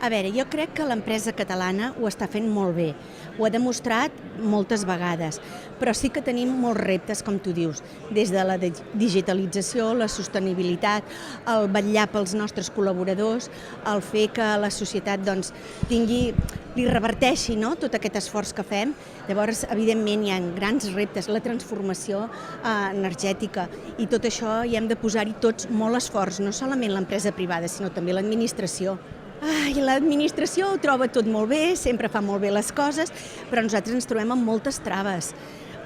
A veure, jo crec que l'empresa catalana ho està fent molt bé, ho ha demostrat moltes vegades, però sí que tenim molts reptes, com tu dius, des de la digitalització, la sostenibilitat, el vetllar pels nostres col·laboradors, el fer que la societat li reverteixi tot aquest esforç que fem. Llavors, evidentment, hi ha grans reptes, la transformació energètica, i tot això hi hem de posar-hi tots molt esforç, no solament l'empresa privada, sinó també l'administració. L'administració ho troba tot molt bé, sempre fa molt bé les coses, però nosaltres ens trobem amb moltes traves.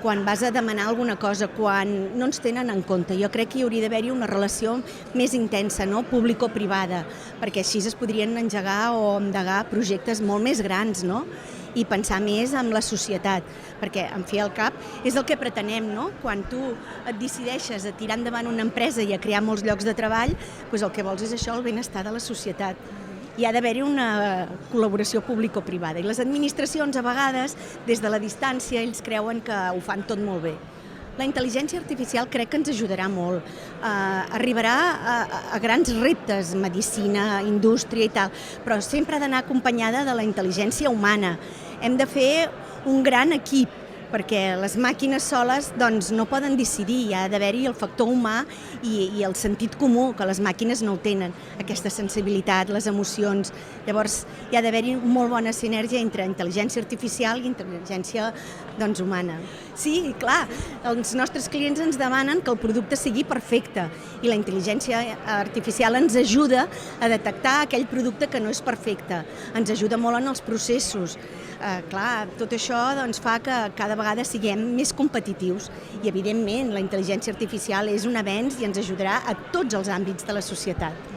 Quan vas a demanar alguna cosa, quan no ens tenen en compte. Jo crec que hi hauria d'haver-hi una relació més intensa, público-privada, perquè així es podrien engegar o endegar projectes molt més grans, i pensar més en la societat, perquè, en fi, al cap, és el que pretenem, Quan tu et decideixes a tirar endavant una empresa i a crear molts llocs de treball, doncs el que vols és això, el benestar de la societat. Hi ha d'haver-hi una col·laboració público-privada, i les administracions, a vegades, des de la distància, ells creuen que ho fan tot molt bé. La intel·ligència artificial crec que ens ajudarà molt. Arribarà a grans reptes, medicina, indústria i tal, però sempre ha d'anar acompanyada de la intel·ligència humana. Hem de fer un gran equip, perquè les màquines soles no poden decidir, hi ha d'haver-hi el factor humà i el sentit comú, que les màquines no ho tenen, aquesta sensibilitat, les emocions. Llavors, hi ha d'haver-hi molt bona sinergia entre intel·ligència artificial i intel·ligència humana. Sí, clar, els nostres clients ens demanen que el producte sigui perfecte, i la intel·ligència artificial ens ajuda a detectar aquell producte que no és perfecte, ens ajuda molt en els processos. Clar, tot això fa que cada vegada siguem més competitius, i evidentment la intel·ligència artificial és un avenç i ens ajudarà a tots els àmbits de la societat.